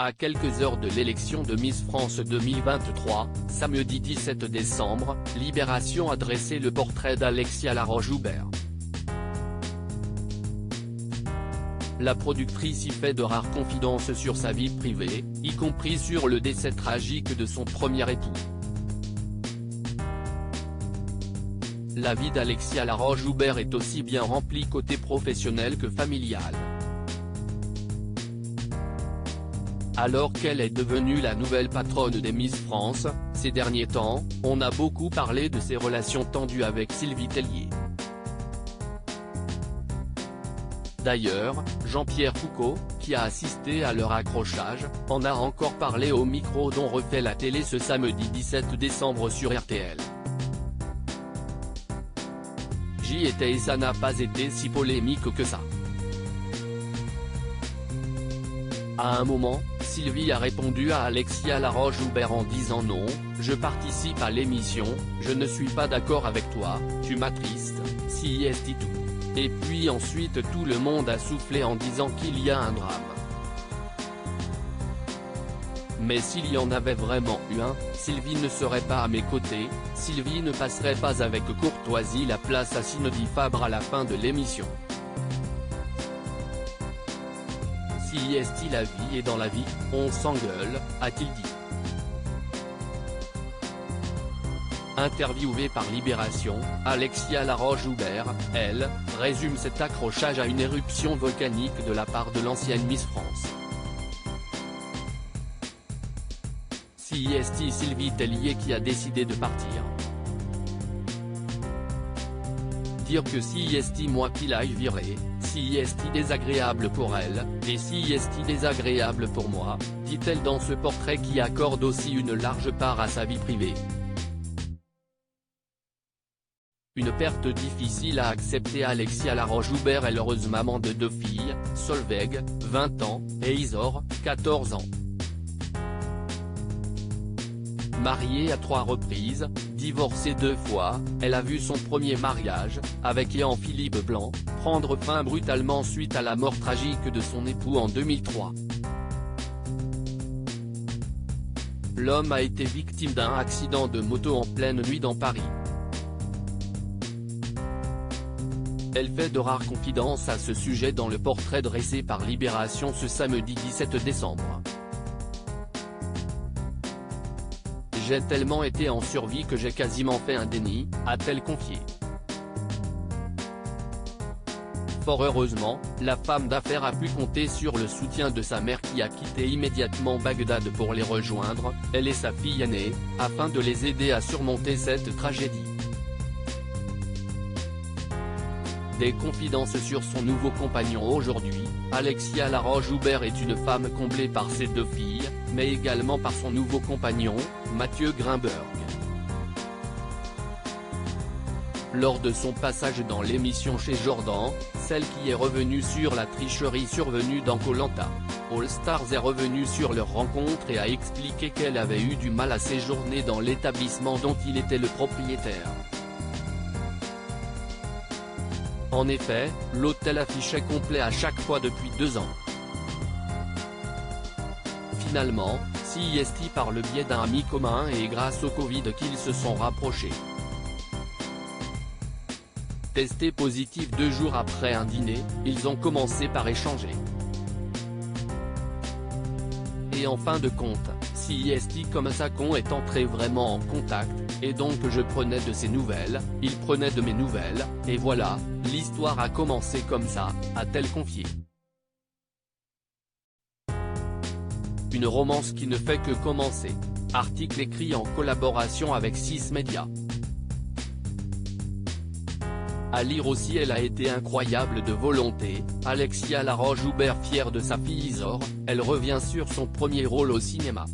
À quelques heures de l'élection de Miss France 2023, samedi 17 décembre, Libération a dressé le portrait d'Alexia Laroche-Joubert. La productrice y fait de rares confidences sur sa vie privée, y compris sur le décès tragique de son premier époux. La vie d'Alexia Laroche-Joubert est aussi bien remplie côté professionnel que familial. Alors qu'elle est devenue la nouvelle patronne des Miss France, ces derniers temps, on a beaucoup parlé de ses relations tendues avec Sylvie Tellier. D'ailleurs, Jean-Pierre Foucault, qui a assisté à leur accrochage, en a encore parlé au micro dont refait la télé ce samedi 17 décembre sur RTL. J'y étais et ça n'a pas été si polémique que ça. À un moment, Sylvie a répondu à Alexia Laroche-Joubert en disant non, je participe à l'émission, je ne suis pas d'accord avec toi, tu m'attristes, si est tout. Et puis ensuite tout le monde a soufflé en disant qu'il y a un drame. Mais s'il y en avait vraiment eu un, Sylvie ne serait pas à mes côtés, Sylvie ne passerait pas avec courtoisie la place à Cindy Fabre à la fin de l'émission. Si est la vie et dans la vie, on s'engueule, a-t-il dit. Interviewée par Libération, Alexia Laroche-Joubert, elle, résume cet accrochage à une éruption volcanique de la part de l'ancienne Miss France. Si est Sylvie Tellier qui a décidé de partir. Dire que si est moi qui l'aille virer, si est désagréable pour elle, et si est désagréable pour moi, dit-elle dans ce portrait qui accorde aussi une large part à sa vie privée. Une perte difficile à accepter. Alexia Laroche-Joubert est l'heureuse maman de 2 filles, Solveig, 20 ans, et Isor, 14 ans. Mariée à 3 reprises, divorcée 2 fois, elle a vu son premier mariage, avec Jean-Philippe Blanc, prendre fin brutalement suite à la mort tragique de son époux en 2003. L'homme a été victime d'un accident de moto en pleine nuit dans Paris. Elle fait de rares confidences à ce sujet dans le portrait dressé par Libération ce samedi 17 décembre. J'ai tellement été en survie que j'ai quasiment fait un déni, a-t-elle confié. Fort heureusement, la femme d'affaires a pu compter sur le soutien de sa mère qui a quitté immédiatement Bagdad pour les rejoindre, elle et sa fille aînée, afin de les aider à surmonter cette tragédie. Des confidences sur son nouveau compagnon. Aujourd'hui, Alexia Laroche-Joubert est une femme comblée par ses 2 filles, mais également par son nouveau compagnon, Mathieu Grimberg. Lors de son passage dans l'émission chez Jordan, celle qui est revenue sur la tricherie survenue dans Koh-Lanta All Stars est revenue sur leur rencontre et a expliqué qu'elle avait eu du mal à séjourner dans l'établissement dont il était le propriétaire. En effet, l'hôtel affichait complet à chaque fois depuis 2 ans. Finalement, si est par le biais d'un ami commun et grâce au Covid qu'ils se sont rapprochés. Testé positif 2 jours après un dîner, ils ont commencé par échanger. Et en fin de compte, si est comme Sacon est entré vraiment en contact, et donc je prenais de ses nouvelles, il prenait de mes nouvelles, et voilà, l'histoire a commencé comme ça, a-t-elle confié. Une romance qui ne fait que commencer. Article écrit en collaboration avec 6 médias. À lire aussi. Elle a été incroyable de volonté, Alexia Laroche-Joubert fière de sa fille Isor, elle revient sur son premier rôle au cinéma.